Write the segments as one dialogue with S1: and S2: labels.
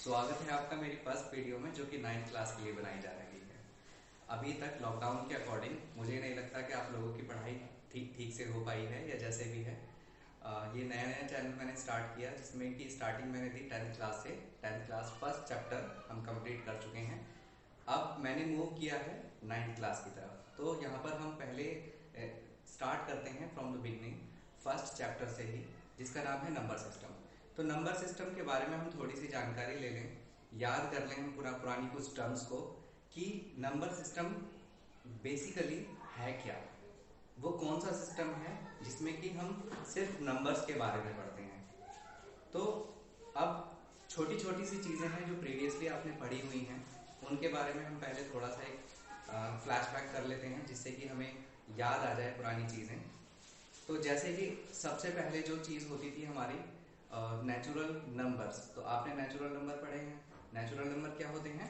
S1: स्वागत है आपका मेरी फर्स्ट वीडियो में, जो कि 9th क्लास के लिए बनाई जा रही है। अभी तक लॉकडाउन के अकॉर्डिंग मुझे नहीं लगता कि आप लोगों की पढ़ाई ठीक से हो पाई है या जैसे भी है। ये नया नया चैनल मैंने स्टार्ट किया, जिसमें कि स्टार्टिंग मैंने दी 10th क्लास से। 10th क्लास फर्स्ट चैप्टर हम कंप्लीट कर चुके हैं। अब मैंने मूव किया है 9th क्लास की तरफ। तो यहाँ पर हम पहले स्टार्ट करते हैं from the beginning, first chapter से ही, जिसका नाम है नंबर सिस्टम। तो नंबर सिस्टम के बारे में हम थोड़ी सी जानकारी ले लें, याद कर लें हम पुरानी कुछ टर्म्स को, कि नंबर सिस्टम बेसिकली है क्या, वो कौन सा सिस्टम है जिसमें कि हम सिर्फ नंबर्स के बारे में पढ़ते हैं। तो अब छोटी छोटी सी चीज़ें हैं जो प्रीवियसली आपने पढ़ी हुई हैं, उनके बारे में हम पहले थोड़ा सा एक फ्लैशबैक कर लेते हैं, जिससे कि हमें याद आ जाए पुरानी चीज़ें। तो जैसे कि सबसे पहले जो चीज़ होती थी हमारी नेचुरल नंबर्स। तो आपने नेचुरल नंबर पढ़े हैं। नेचुरल नंबर क्या होते हैं?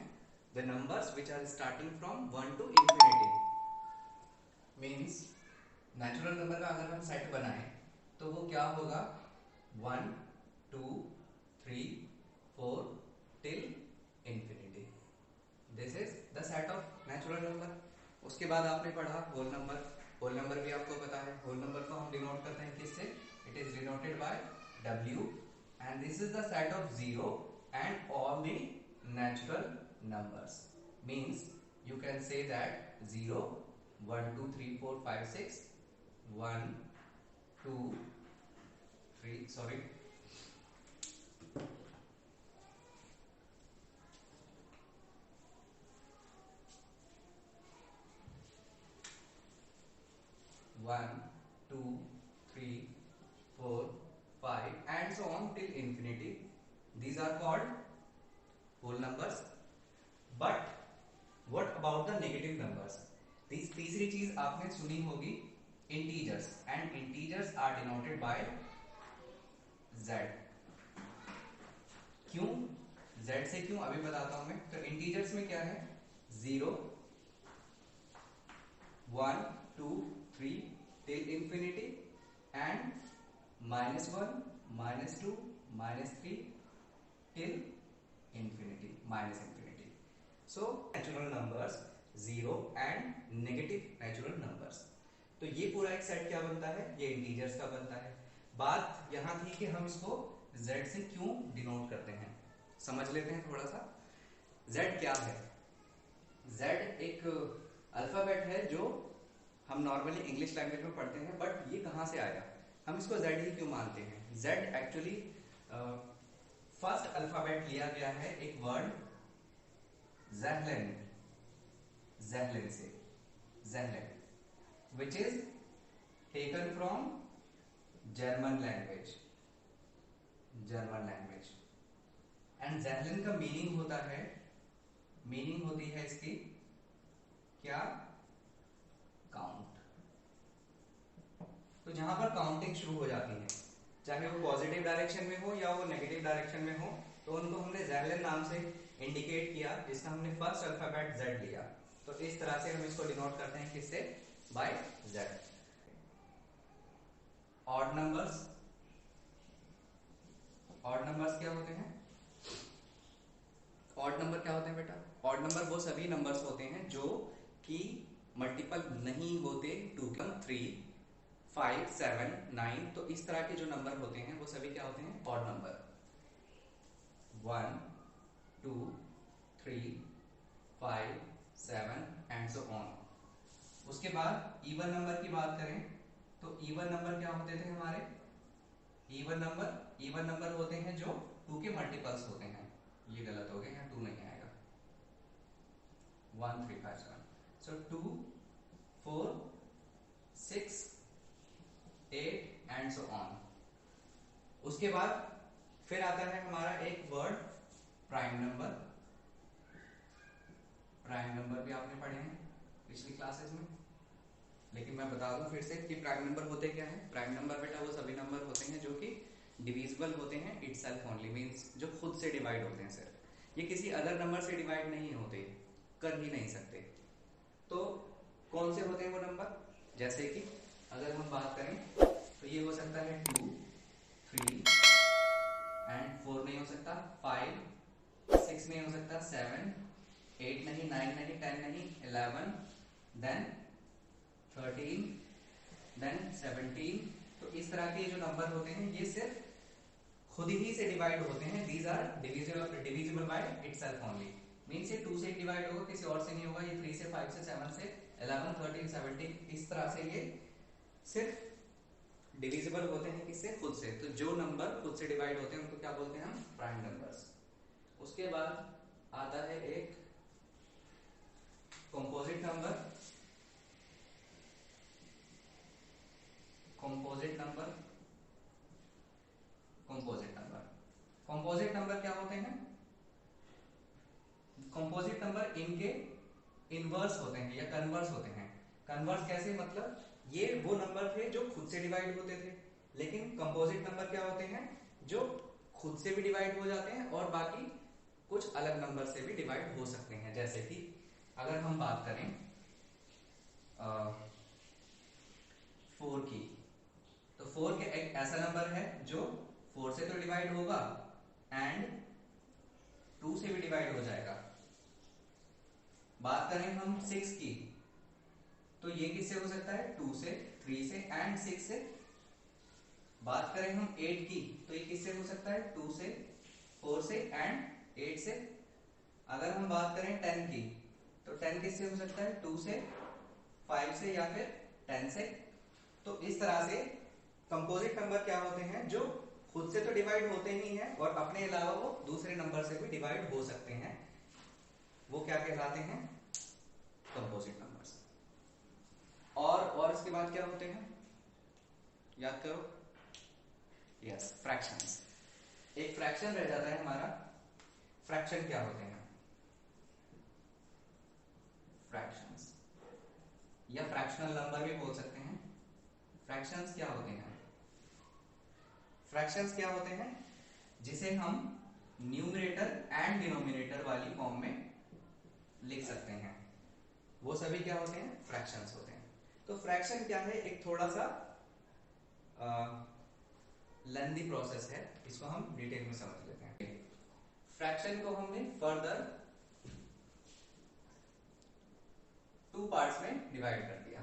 S1: The numbers which are starting from 1 to infinity। Means natural number का अगर हम सेट बनाएं तो वो क्या होगा? 1 2 3 4 till infinity. This is the set of natural number. उसके बाद आपने पढ़ा होल नंबर। होल नंबर भी आपको पता है। होल नंबर को हम डिनोट करते हैं किससे? It is denoted by W, and this is the set of 0 and all the natural numbers. Means you can say that 0 1 2 3 4 5 6 1 2 3 sorry 1 2 3 4 5 and so on till infinity. These are called whole numbers. But what about the negative numbers? तीसरी चीज आपने सुनी होगी, integers, and integers are denoted by z। क्यों z से? क्यों अभी बताता हूं मैं। तो इंटीजर्स में क्या है? 0 1 2 3 till infinity and -1 -2 -3 till infinity minus infinity. So natural numbers 0 and negative natural numbers. तो ये पूरा एक सेट क्या बनता है? ये इंटीजर्स का बनता है। बात यहां थी कि हम इसको z से क्यों डिनोट करते हैं, समझ लेते हैं थोड़ा सा। z क्या है? z एक अल्फाबेट है जो हम नॉर्मली इंग्लिश लैंग्वेज में पढ़ते हैं, बट ये कहां से आया? हम इसको z ही क्यों मानते हैं? z एक्चुअली फर्स्ट अल्फाबेट लिया गया है एक वर्ड ज़हलन, ज़हलन से, ज़हलन, which is taken from German language, German language। and ज़हलन का मीनिंग होता है, मीनिंग होती है इसकी क्या? काउंट। तो जहां पर काउंटिंग शुरू हो जाती है, चाहे वो पॉजिटिव डायरेक्शन में हो या वो नेगेटिव डायरेक्शन में हो, तो उनको हमने ज़हलन नाम से इंडिकेट किया, जिसका हमने फर्स्ट अल्फाबेट Z लिया। तो इस तरह से हम इसको डिनोट करते हैं किससे? By Z। Odd numbers, odd numbers क्या होते हैं? ऑड नंबर क्या होते हैं बेटा? ऑड नंबर वो सभी नंबर्स होते हैं जो कि मल्टीपल नहीं होते 2 के 3 5 7 9। तो इस तरह के जो नंबर होते हैं वो सभी क्या होते हैं? Odd number. 1 2 3 5 7 and so on. उसके बाद इवन नंबर की बात करें तो इवन नंबर क्या होते थे हमारे? इवन नंबर होते हैं जो 2 के मल्टीपल्स होते हैं। ये गलत हो गया, यहाँ 2 नहीं आएगा। 1 3 5 7। सो 2 4 6 8 एंड सो ऑन। उसके बाद फिर आता है हमारा एक word prime number. Prime number भी आपने पढ़े हैं पिछली क्लासेस में, लेकिन मैं बता दूं फिर से कि प्राइम नंबर होते क्या हैं। प्राइम नंबर बेटा वो सभी नंबर होते हैं जो कि डिविजिबल होते हैं इटसेल्फ ओनली, मींस जो खुद से डिवाइड होते हैं सिर्फ। ये किसी अदर नंबर से डिवाइड नहीं होते, कर ही नहीं सकते। तो कौन से होते हैं वो नंबर? जैसे कि अगर हम बात करें तो ये हो सकता है 2 3 एंड 4 नहीं हो सकता, 5 था 7, 8 नहीं, 9 नहीं, 10 नहीं, 11, देन 13, देन 17। तो इस तरह के जो नंबर होते हैं ये सिर्फ खुद ही से डिवाइड होते हैं, these are divisible by itself only. Means ये 2 से डिवाइड होगा, किसी और से नहीं होगा। ये 3 से, 5 से, 7 से, 11, 13, 17 इस तरह से ये सिर्फ डिविजिबल होते हैं किससे? खुद से। तो जो नंबर खुद से डिवाइड होते हैं उनको क्या बोलते हैं हम? Prime numbers. उसके बाद आता है एक composite number. Composite number, composite number, composite number क्या होते हैं? कंपोजिट नंबर इनके इनवर्स होते हैं या कन्वर्स होते हैं। कन्वर्स कैसे? मतलब ये वो नंबर थे जो खुद से डिवाइड होते थे, लेकिन कंपोजिट नंबर क्या होते हैं? जो खुद से भी डिवाइड हो जाते हैं और बाकी कुछ अलग नंबर से भी डिवाइड हो सकते हैं। जैसे कि अगर हम बात करें 4 की, तो 4 के एक ऐसा नंबर है जो 4 से तो डिवाइड होगा एंड 2 से भी डिवाइड हो जाएगा। बात करें हम 6 की, तो ये किससे हो सकता है? 2 से, 3 से एंड 6 से। बात करें हम 8 की, तो ये किससे हो सकता है? 2 से, 4 से एंड 8 से। अगर हम बात करें 10 की, तो 10 किससे हो सकता है? 2 से, 5 से या फिर 10 से। तो इस तरह से कंपोजिट नंबर क्या होते हैं? जो खुद से तो डिवाइड होते ही हैं और अपने अलावा वो दूसरे नंबर से भी डिवाइड हो सकते हैं। वो क्या कहलाते हैं? Composite numbers. और इसके बाद क्या होते हैं? याद करो। Yes, fractions. एक फ्रैक्शन रह जाता है हमारा। फ्रैक्शन क्या होते हैं? फ्रैक्शंस या फ्रैक्शनल नंबर भी बोल सकते हैं। फ्रैक्शंस क्या होते हैं? फ्रैक्शंस क्या होते हैं? जिसे हम न्यूमरेटर एंड डिनोमिनेटर वाली फॉर्म में लिख सकते हैं, वो सभी क्या होते हैं? फ्रैक्शंस होते हैं। तो फ्रैक्शन क्या है? एक थोड़ा सा लेंथी प्रोसेस है, इसको हम डिटेल में समझ लेते हैं। फ्रैक्शन को हमने फर्दर 2 पार्ट्स में डिवाइड कर दिया।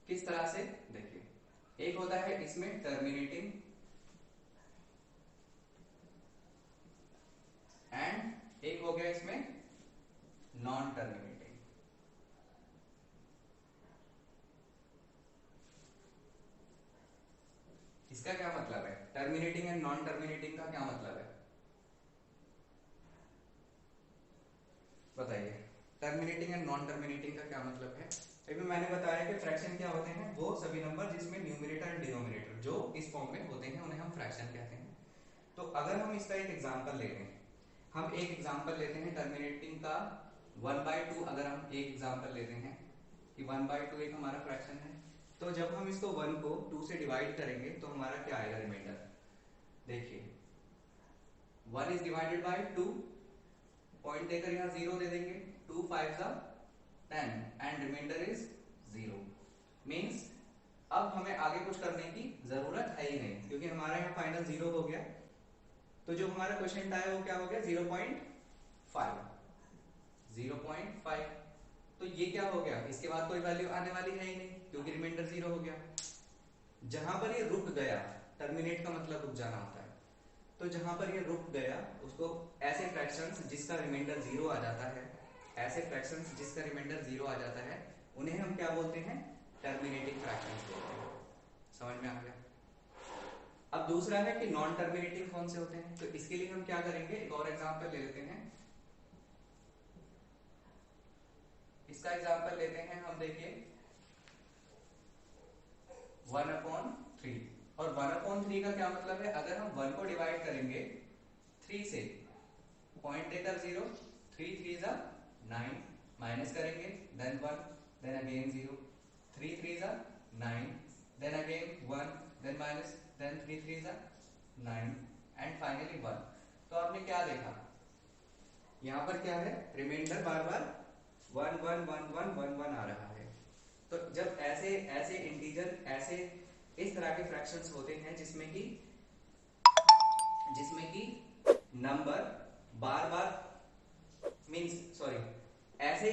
S1: किस तरह से? देखिए, एक होता है इसमें टर्मिनेटिंग एंड एक हो गया इसमें नॉन टर्मिनेटिंग। इसका क्या मतलब है? टर्मिनेटिंग एंड नॉन टर्मिनेटिंग का क्या मतलब है? बताइए। टर्मिनेटिंग एंड नॉन टर्मिनेटिंग का क्या मतलब है? अभी मैंने बताया कि फ्रैक्शन क्या होते हैं? वो सभी नंबर जिसमें न्यूमरेटर एंड डिनोमिनेटर जो इस फॉर्म में होते हैं उन्हें हम फ्रैक्शन कहते हैं। तो अगर हम इसका एक एग्जांपल ले लें, हम एक एग्जांपल लेते हैं टर्मिनेटिंग का 1/2। अगर हम एक एग्जांपल लेते हैं कि 1/2 एक हमारा फ्रैक्शन है, तो जब हम इसको 1 को 2 से डिवाइड करेंगे तो हमारा क्या आएगा? रिमाइंडर। देखिए, 1 इज डिवाइडेड बाय 2, पॉइंट देकर यहाँ 0 दे देंगे। 2 5 10 एंड रिमाइंडर इज 0। मीन्स अब हमें आगे कुछ करने की जरूरत है ही नहीं, क्योंकि हमारा यहाँ फाइनल 0 हो गया। तो जो हमारा क्वेश्चन आया वो क्या हो गया? 0.5। 0.5। तो ये क्या हो गया? इसके बाद कोई वैल्यू आने वाली है ही नहीं, क्योंकि रिमाइंडर 0 हो गया। जहां पर ये रुक गया, टर्मिनेट का मतलब रुक जाना होता है, तो जहां पर ये रुक गया उसको ऐसे फ्रैक्शंस जिसका रिमाइंडर 0 आ जाता है, ऐसे फ्रैक्शंस जिसका रिमाइंडर 0 आ जाता है, उन्हें हम क्या बोलते हैं? टर्मिनेटिंग फ्रैक्शंस बोलते हैं। समझ में आ गया? अब दूसरा है कि नॉन टर्मिनेटिंग कौन से होते हैं। तो इसके लिए हम क्या करेंगे? एक और एग्जांपल ले लेते हैं। इसका एग्जांपल लेते हैं हम। देखिए 1/3। और 1/3 का क्या मतलब है? अगर हम 1 को डिवाइड करेंगे 3 से, पॉइंट देकर 0, 3 3 9, माइनस करेंगे then 1, then again 0, 3 3 9, then again 1, then minus, then 3 3 9 and finally 1। तो आपने क्या देखा? यहाँ पर क्या है? रिमाइंडर बार बार 1 1 1 1 1 1 आ रहा है। तो जब ऐसे ऐसे इंटीजर, ऐसे इस तरह के फ्रैक्शंस होते हैं जिसमें कि नंबर बार बार मीन्स सॉरी, ऐसे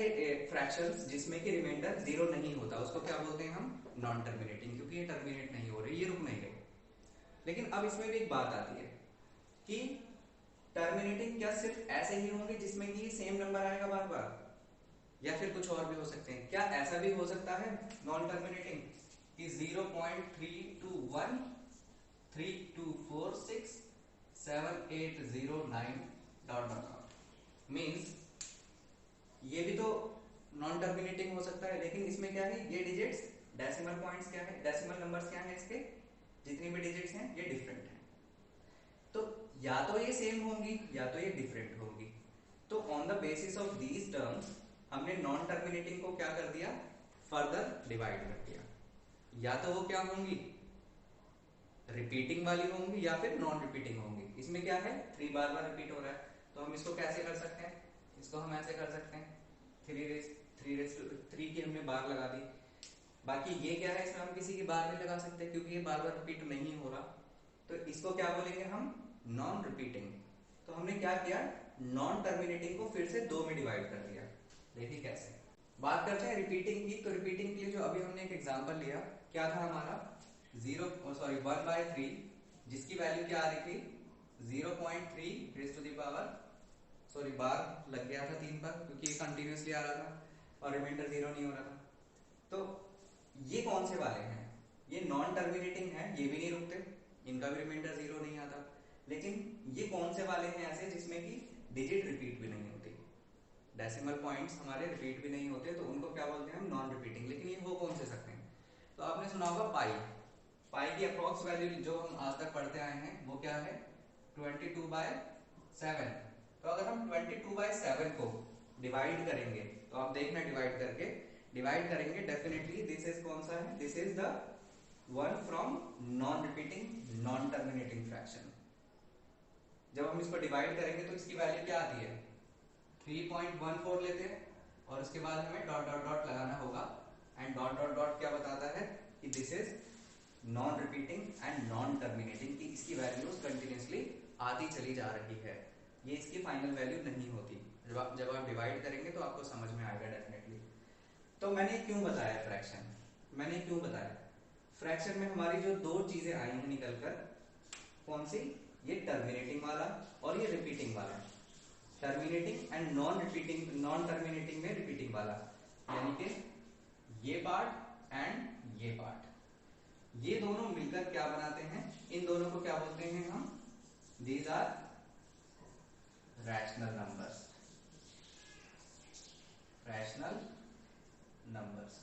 S1: फ्रैक्शंस जिसमें कि रिमाइंडर जीरो नहीं होता उसको क्या बोलते हैं हम? नॉन टर्मिनेटिंग, क्योंकि ये टर्मिनेट नहीं हो रही, ये रुक नहीं गई। लेकिन अब इसमें भी एक बात आती है कि टर्मिनेटिंग क्या सिर्फ ऐसे ही होंगे जिसमें कि सेम नंबर आएगा बार बार, या फिर कुछ और भी हो सकते हैं? क्या ऐसा भी हो सकता है नॉन टर्मिनेटिंग कि 0.321 3246 7809 डॉट डॉट डॉट, मीन्स ये भी तो नॉन टर्मिनेटिंग हो सकता है, लेकिन इसमें क्या है, ये डिजिट्स डेसिमल पॉइंट्स क्या है, डेसिमल नंबर्स क्या है, इसके जितनी भी डिजिट्स हैं ये डिफरेंट हैं। तो या तो ये सेम होंगी या तो ये डिफरेंट होंगी। तो on the basis of these terms हमने नॉन टर्मिनेटिंग को क्या कर दिया, फर्दर डिवाइड कर दिया। या तो वो क्या होंगी, रिपीटिंग वाली होंगी या फिर नॉन रिपीटिंग होंगी। इसमें क्या है, 3 बार बार रिपीट हो रहा है, तो हम इसको कैसे कर सकते हैं, इसको हम ऐसे कर सकते हैं, 3 की हमने बार लगा दी। बाकी ये क्या है, इसमें हम किसी की बार नहीं लगा सकते क्योंकि ये बार बार रिपीट नहीं हो रहा, तो इसको क्या बोलेंगे हम, नॉन रिपीटिंग। तो हमने क्या किया, नॉन टर्मिनेटिंग को फिर से 2 में डिवाइड कर दिया। देखिए कैसे। बात करते हैं रिपीटिंग की, तो रिपीटिंग के लिए जो अभी हमने एक एग्जांपल लिया, क्या था हमारा 1/3, जिसकी वैल्यू क्या आ रही थी 0.3 raise to the power, sorry bar लग गया था 3 पर क्योंकि ये कंटिन्यूसली आ रहा था और रिमाइंडर 0 नहीं हो रहा था। तो ये कौन से वाले हैं, ये नॉन टर्मिनेटिंग है, ये भी नहीं रुकते, इनका भी रिमाइंडर 0 नहीं आता। लेकिन ये कौन से वाले हैं ऐसे जिसमें कि डिजिट रिपीट भी नहीं होती, डेसिमल पॉइंट्स हमारे रिपीट भी नहीं होते, तो उनको क्या बोलते हैं हम, नॉन रिपीटिंग। लेकिन ये हो कौन से सकते हैं, तो आपने सुना होगा पाई की अप्रॉक्स वैल्यू जो हम आज तक पढ़ते आए हैं वो क्या है 22/7। तो अगर हम 22/7 को डिवाइड करेंगे, तो आप देखना डिवाइड करेंगे डेफिनेटली दिस इज कौन सा है, this is the one from non repeating non terminating fraction. जब हम इसको डिवाइड करेंगे तो इसकी वैल्यू क्या आती है 3.14 लेते हैं, और उसके बाद हमें डॉट डॉट डॉट लगाना होगा, एंड डॉट डॉट डॉट क्या बताता है कि this is non repeating and non terminating, की इसकी वैल्यूज कंटिन्यूसली आती चली जा रही है, ये इसकी फाइनल वैल्यू नहीं होती। जब आप डिवाइड करेंगे तो आपको समझ में आएगा डेफिनेटली। तो मैंने क्यों बताया फ्रैक्शन, मैंने क्यों बताया फ्रैक्शन में हमारी जो 2 चीजें आई हैं निकलकर, कौन सी, ये टर्मिनेटिंग वाला और ये रिपीटिंग वाला, terminating and non repeating, non terminating में रिपीटिंग वाला, यानी कि ये पार्ट एंड ये पार्ट, ये दोनों मिलकर क्या बनाते हैं, इन दोनों को क्या बोलते हैं हम, these are rational numbers, rational numbers.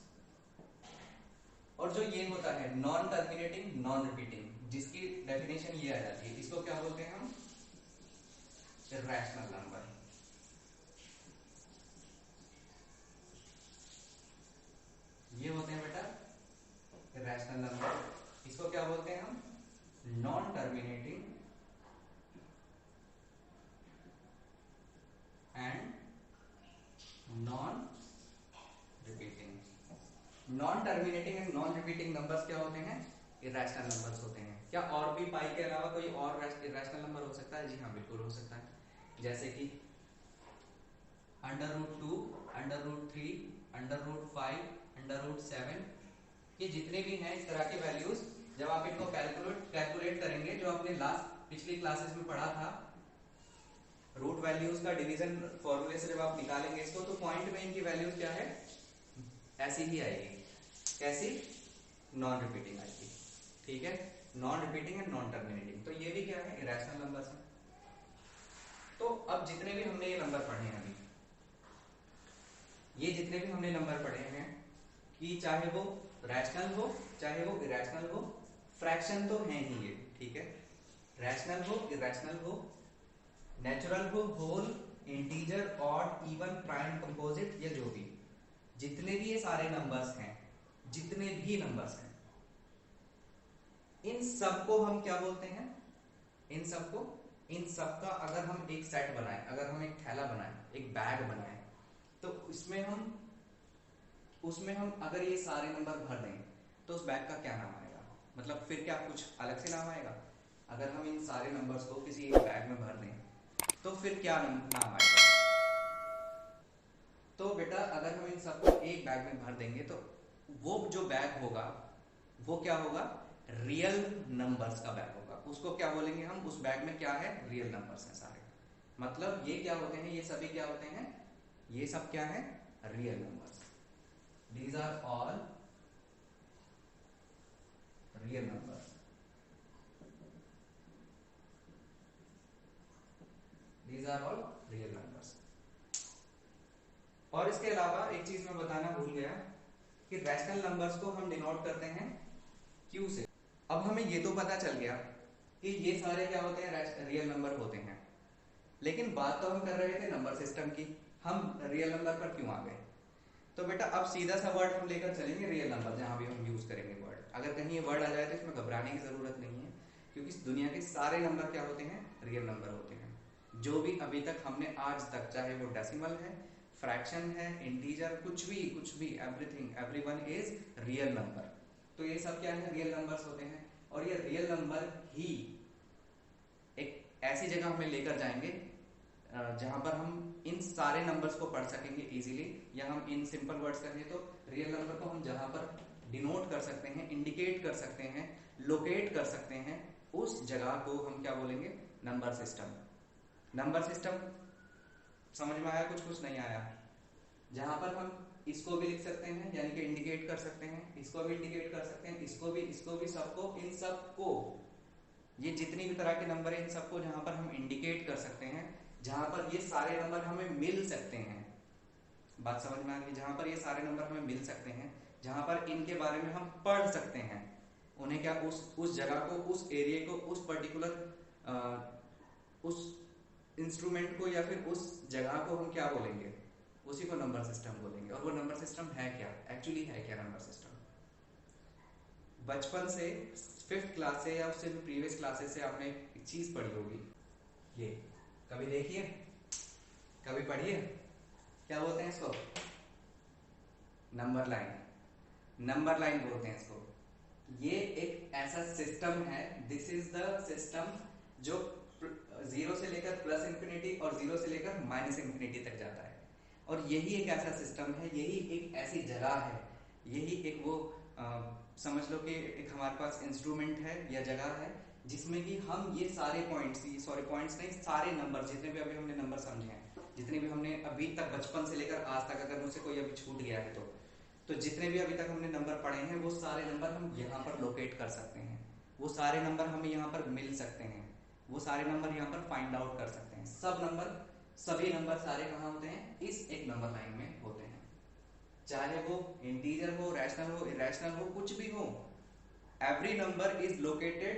S1: और जो ये होता है नॉन टर्मिनेटिंग नॉन रिपीटिंग, जिसकी डेफिनेशन ये आ जाती है, इसको क्या बोलते हैं हम, इर्रेशनल नंबर। ये होते हैं बेटा इर्रेशनल नंबर, इसको क्या बोलते हैं हम, non terminating and non repeating. Non terminating and non repeating numbers क्या होते हैं, इर्रेशनल नंबर्स होते हैं। क्या और भी पाई के अलावा कोई और इर्रेशनल नंबर हो सकता है? जी हाँ, बिल्कुल हो सकता है, जैसे कि √2, √3, √5, √7, ये जितने भी हैं इस तरह के वैल्यूज, जब आप इनको कैलकुलेट करेंगे, जो आपने पिछली क्लासेस में पढ़ा था, रूट वैल्यूज का डिवीजन फॉर्मूले से जब आप निकालेंगे इसको, तो पॉइंट में इनकी वैल्यूज क्या है, ऐसी ही आएगी। कैसी, नॉन रिपीटिंग आएगी, ठीक है, non repeating and non terminating. तो ये भी क्या है, इरेशनल नंबर्स हैं। तो अब जितने भी हमने ये नंबर पढ़े हैं अभी, ये जितने भी हमने नंबर पढ़े हैं, कि चाहे वो रैशनल हो चाहे वो इरेशनल हो, फ्रैक्शन तो है ही ये, ठीक है, रैशनल हो इरेशनल हो, नेचुरल हो, whole, integer, odd, even, prime, composite, या जो भी, जितने भी ये सारे नंबर्स हैं, जितने भी नंबर्स हैं, इन सबको हम क्या बोलते हैं, इन सबका अगर हम एक सेट बनाएं, अगर हम एक थैला बनाएं, एक बैग बनाएं, तो उसमें हम अगर ये सारे नंबर भर दें तो उस बैग का क्या नाम आएगा, मतलब फिर क्या कुछ अलग से नाम आएगा? अगर हम इन सारे नंबर्स को किसी एक बैग में भर दें तो फिर क्या नाम आएगा? तो बेटा अगर हम इन सबको एक बैग में भर देंगे तो वो जो बैग होगा वो क्या होगा, रियल नंबर्स का बैग होगा। उसको क्या बोलेंगे हम, उस बैग में क्या है, रियल नंबर्स हैं सारे। मतलब ये क्या होते हैं, ये सभी क्या होते हैं, ये सब क्या है, real numbers. These are all real numbers. These are all real numbers. और इसके अलावा एक चीज मैं बताना भूल गया कि रैशनल नंबर्स को हम डिनोट करते हैं क्यू से। अब हमें ये तो पता चल गया कि ये सारे क्या होते हैं, रियल नंबर होते हैं। लेकिन बात तो हम कर रहे थे नंबर सिस्टम की, हम रियल नंबर पर क्यों आ गए? तो बेटा अब सीधा सा वर्ड हम लेकर चलेंगे रियल नंबर, जहां भी हम यूज करेंगे वर्ड। अगर कहीं ये वर्ड आ जाए तो इसमें घबराने की जरूरत नहीं है, क्योंकि इस दुनिया के सारे नंबर क्या होते हैं, रियल नंबर होते हैं। जो भी अभी तक हमने आज तक, चाहे वो डेसिमल है, फ्रैक्शन है, इंटीजर, कुछ भी everything, everyone is real number. तो ये सब क्या है, रियल नंबर्स होते हैं। और ये रियल नंबर ही एक ऐसी जगह हमें लेकर जाएंगे जहां पर हम इन सारे नंबर्स को पढ़ सकेंगे इजीली, या हम इन सिंपल वर्ड्स कहें तो रियल नंबर को हम जहां पर डिनोट कर सकते हैं, इंडिकेट कर सकते हैं, लोकेट कर सकते हैं, उस जगह को हम क्या बोलेंगे, नंबर सिस्टम। नंबर सिस्टम समझ में आया, कुछ नहीं आया? जहां पर हम इसको भी लिख सकते हैं, यानी कि इंडिकेट कर सकते हैं, इसको भी इंडिकेट कर सकते हैं, इसको भी, सबको, इन सबको, ये जितनी भी तरह के नंबर है इन सबको जहां पर हम इंडिकेट कर सकते हैं, जहां पर ये सारे नंबर हमें मिल सकते हैं। बात समझ में आ गई? जहां पर ये सारे नंबर हमें मिल सकते हैं, जहां पर इनके बारे में हम पढ़ सकते हैं, उन्हें क्या, उस जगह को, उस एरिया को, उस पर्टिकुलर उस इंस्ट्रूमेंट को, या फिर उस जगह को हम क्या बोलेंगे, उसी को नंबर सिस्टम बोलेंगे। और वो नंबर सिस्टम है क्या, एक्चुअली है क्या नंबर सिस्टम? बचपन से, 5th क्लास से या उससे भी प्रीवियस क्लासेस से आपने एक चीज पढ़ी होगी, ये कभी देखिए, कभी पढ़िए, क्या बोलते हैं इसको, नंबर लाइन। नंबर लाइन बोलते हैं इसको। ये एक ऐसा सिस्टम है, दिस इज द सिस्टम जो 0 से लेकर प्लस इंफिनिटी और 0 से लेकर माइनस इंफिनिटी तक जाता है। और यही एक ऐसा सिस्टम है, यही एक ऐसी जगह है, यही एक वो समझ लो कि एक हमारे पास इंस्ट्रूमेंट है या जगह है, जिसमें कि हम ये सारे पॉइंट्स, पॉइंट्स नहीं, सारे नंबर, जितने भी अभी हमने नंबर समझे हैं, जितने भी हमने अभी तक बचपन से लेकर आज तक, अगर मुझसे कोई अभी छूट गया है तो जितने भी अभी तक हमने नंबर पढ़े हैं, वो सारे नंबर हम यहाँ पर लोकेट कर सकते हैं, वो सारे नंबर हमें यहाँ पर मिल सकते हैं, वो सारे नंबर यहाँ पर फाइंड आउट कर सकते हैं। सभी नंबर सारे कहाँ होते हैं, इस एक नंबर लाइन में होते हैं। चाहे वो इंटीजर हो, रैशनल हो, इरेशनल हो, कुछ भी हो, every number is located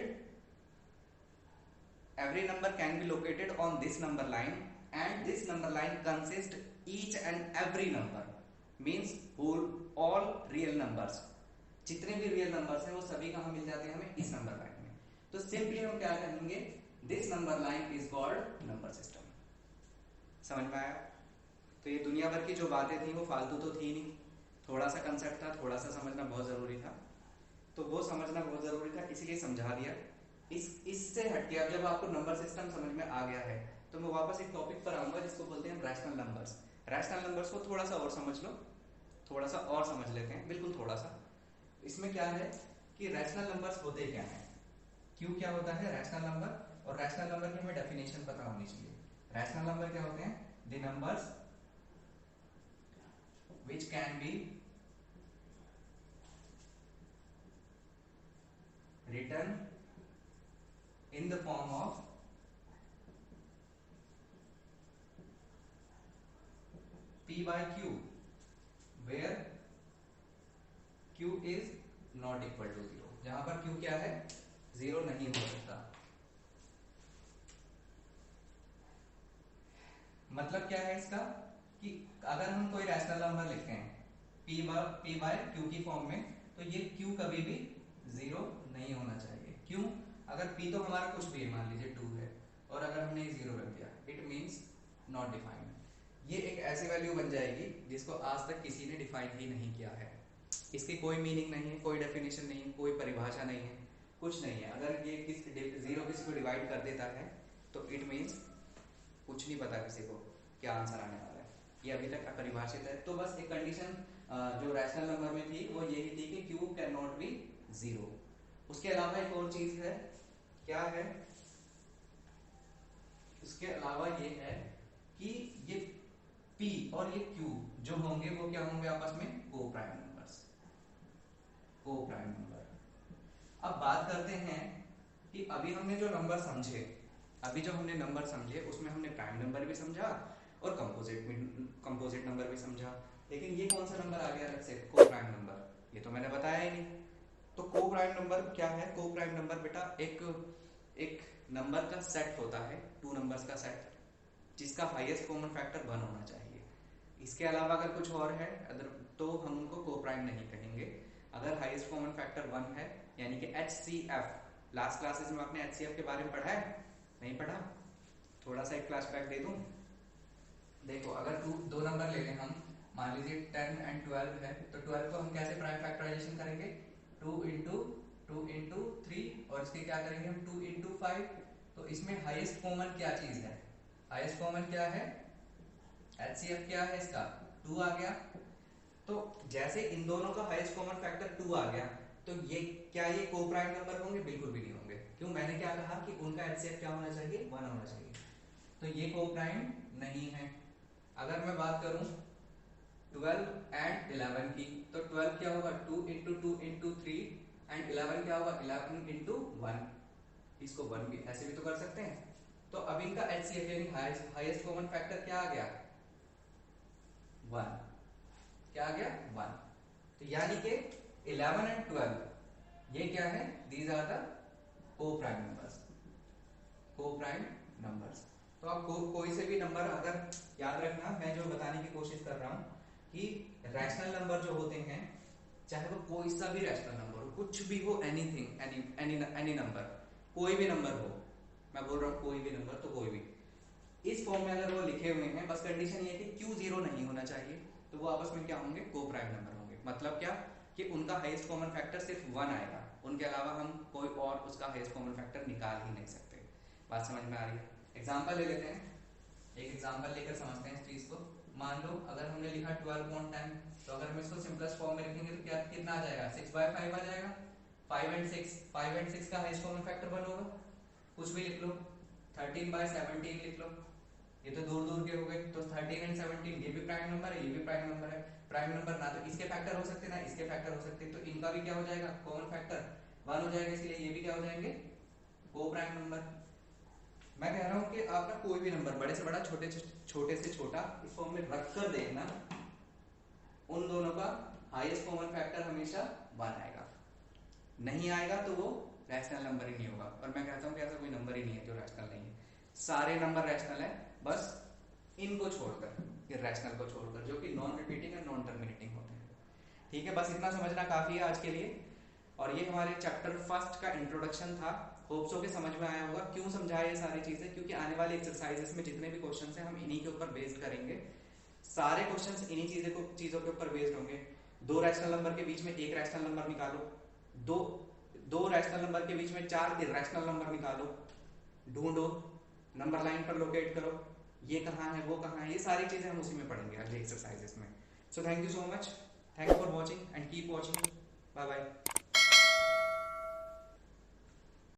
S1: every number can be located on this number line, and this number line consists each and every number, means whole all real numbers, जितने भी रियल नंबर्स हैं वो सभी कहाँ मिल जाते हैं हमें, इस नंबर लाइन में। तो सिंपली हम क्या कहेंगे, this number line is called number system. समझ में आया? तो ये दुनिया भर की जो बातें थी वो फालतू तो थी नहीं, थोड़ा सा कंसेप्ट था, थोड़ा सा समझना बहुत जरूरी था, तो वो समझना बहुत जरूरी था, इसीलिए समझा दिया। इससे हटके अब जब आपको नंबर सिस्टम समझ में आ गया है, तो मैं वापस एक टॉपिक पर आऊंगा जिसको बोलते हैं रैशनल नंबर्स। रैशनल नंबर्स को थोड़ा सा और समझ लो, थोड़ा सा और समझ लेते हैं, बिल्कुल थोड़ा सा। इसमें क्या है कि रैशनल नंबर्स होते क्या हैं, क्यों क्या होता है रैशनल नंबर, और रैशनल नंबर की हमें डेफिनेशन पता होनी चाहिए। रैशनल नंबर क्या होते हैं, the numbers which can be written in the form of p by q, where q is not equal to 0, जहां पर q क्या है, 0 नहीं हो सकता। मतलब क्या है इसका, कि अगर हम कोई रैशनल नंबर लिखते हैं p बाय q की फॉर्म में, तो ये q कभी भी 0 नहीं होना चाहिए। क्यों? अगर p तो हमारा कुछ भी है, मान लीजिए 2 है, और अगर हमने 0 रख दिया, इट मीन्स नॉट डिफाइंड। ये एक ऐसी वैल्यू बन जाएगी जिसको आज तक किसी ने डिफाइन ही नहीं किया है, इसकी कोई मीनिंग नहीं है, कोई डेफिनेशन नहीं है, कोई परिभाषा नहीं है, कुछ नहीं है। अगर ये 0 किसी को डिवाइड कर देता है तो इट मीन्स कुछ नहीं पता किसी को क्या आंसर आने वाला है, ये अभी तक अपरिभाषित है। तो बस एक कंडीशन जो रैशनल नंबर में थी वो यही थी कि q कैन नॉट बी 0। उसके अलावा एक और चीज है, क्या है, उसके अलावा ये है कि ये p और ये q जो होंगे वो क्या होंगे आपस में, को प्राइम नंबर्स, को प्राइम नंबर। अब बात करते हैं कि अभी हमने जो नंबर समझे, उसमें हमने प्राइम नंबर भी समझा और कंपोजिट नंबर भी समझा, लेकिन ये कौन सा नंबर आ गया अलग से, को प्राइम नंबर, ये तो मैंने बताया ही नहीं। तो को प्राइम नंबर क्या है, को प्राइम नंबर बेटा एक नंबर का सेट होता है, टू नंबर्स का सेट, जिसका हाईएस्ट कॉमन फैक्टर 1 होना चाहिए। इसके अलावा अगर कुछ और है अदर तो हम उनको को प्राइम नहीं कहेंगे। अगर हाईएस्ट कॉमन फैक्टर 1 है, यानी कि HCF, लास्ट क्लासेस में आपने HCF के बारे में पढ़ा है, नहीं पढ़ा, थोड़ा सा एक फ्लैशबैक दे दूं। देखो अगर दो नंबर ले लें हम, मान लीजिए 10 एंड 12 है, तो 12 को हम कैसे प्राइम फैक्टराइजेशन करेंगे, 2 इंटू 3, और इसके क्या करेंगे हम 2 इंटू 5। तो इसमें हाईएस्ट कॉमन क्या चीज है, हाईएस्ट कॉमन क्या है, HCF क्या है इसका, 2 आ गया। तो जैसे इन दोनों का हाईएस्ट कॉमन फैक्टर 2 आ गया, तो ये क्या ये को प्राइम नंबर होंगे, बिल्कुल भी नहीं होंगे। क्यों, मैंने क्या कहा कि उनका HCF क्या होना चाहिए, 1 होना चाहिए, तो ये को प्राइम नहीं है। अगर मैं बात करूं 12 एंड 11 की, तो 12 क्या होगा, 2 इंटू 3, एंड 11 क्या होगा, 11 इंटू 1, इसको 1 भी ऐसे भी तो कर सकते हैं। तो अब इनका HCF यानी हाईएस्ट कॉमन फैक्टर क्या आ गया, 1, क्या आ गया, 1। तो यानी कि 11 एंड 12 ये क्या है, दीज आर द को प्राइम नंबर्स, को प्राइम नंबर्स। तो आप कोई से भी नंबर अगर याद रखना, मैं जो बताने की कोशिश कर रहा हूं कि रैशनल नंबर जो होते हैं, चाहे वो कोई सा भी रैशनल नंबर हो, कुछ भी हो, एनीथिंग, एनी नंबर, कोई भी नंबर हो, मैं बोल रहा हूं कोई भी नंबर, तो कोई भी इस फॉर्म में अगर वो लिखे हुए हैं, बस कंडीशन ये है कि q 0 नहीं होना चाहिए, तो वो आपस में क्या होंगे, को प्राइम नंबर होंगे। मतलब क्या कि उनका हाईएस्ट कॉमन फैक्टर सिर्फ 1 आएगा, उनके अलावा हम कोई और उसका हाईएस्ट कॉमन फैक्टर निकाल ही नहीं सकते। बात समझ में आ रही है। एग्जांपल ले लेते हैं, एक एग्जांपल लेकर समझते हैं इस चीज को। मान लो अगर हमने लिखा 12/10, तो अगर हम इसको सिंपलेस्ट फॉर्म में लिखेंगे तो क्या कितना आ जाएगा, 6/5 आ जाएगा। 5 एंड 6 का हाईएस्ट कॉमन फैक्टर 1 होगा, कुछ भी लिख लो। 13/17 लिख लो, ये तो दूर दूर के हो गए। तो 13 एंड 17 ये भी प्राइम नंबर है, ये भी प्राइम नंबर है। प्राइम नंबर ना तो इसके फैक्टर हो सकते ना इसके फैक्टर हो सकते, तो इनका भी क्या हो जाएगा, कॉमन फैक्टर 1 हो जाएगा, इसलिए ये भी क्या हो जाएंगे, को प्राइम नंबर। मैं कह रहा हूं कि आप ना कोई भी नंबर, बड़े से बड़ा, छोटे से छोटा, इस फॉर्म में रख कर देखना, उन दोनों का हाईएस्ट कॉमन फैक्टर हमेशा 1 आएगा। नहीं आएगा तो वो रैशनल नंबर ही नहीं होगा। और मैं कहता हूं कि ऐसा कोई नंबर ही नहीं है जो रैशनल नहीं है, सारे नंबर रैशनल है, बस इनको छोड़कर, इरैशनल को छोड़कर, जो कि नॉन रिपीटिंग और नॉन टर्मिनेटिंग होते हैं। ठीक है, बस इतना समझना काफी है आज के लिए। और ये हमारे चैप्टर फर्स्ट का इंट्रोडक्शन था। होप सो के समझ में आया होगा। क्यों समझाया ये सारी चीजें, क्योंकि आने वाले एक्सरसाइजेस में जितने भी क्वेश्चंस हैं हम इन्हीं के ऊपर बेस्ड करेंगे। सारे क्वेश्चंस इन्हीं चीजों के ऊपर बेस्ड होंगे। दो रैशनल नंबर के बीच में एक रैशनल नंबर निकालो, दो रैशनल नंबर के बीच में 4 इरैशनल नंबर निकालो, ढूंढो, नंबर लाइन पर लोकेट करो, ये कहाँ है वो कहाँ है, ये सारी चीजें हम उसी में पढ़ेंगे अगले एक्सरसाइजेस में। So thank you so much, thanks for watching and keep watching, bye bye.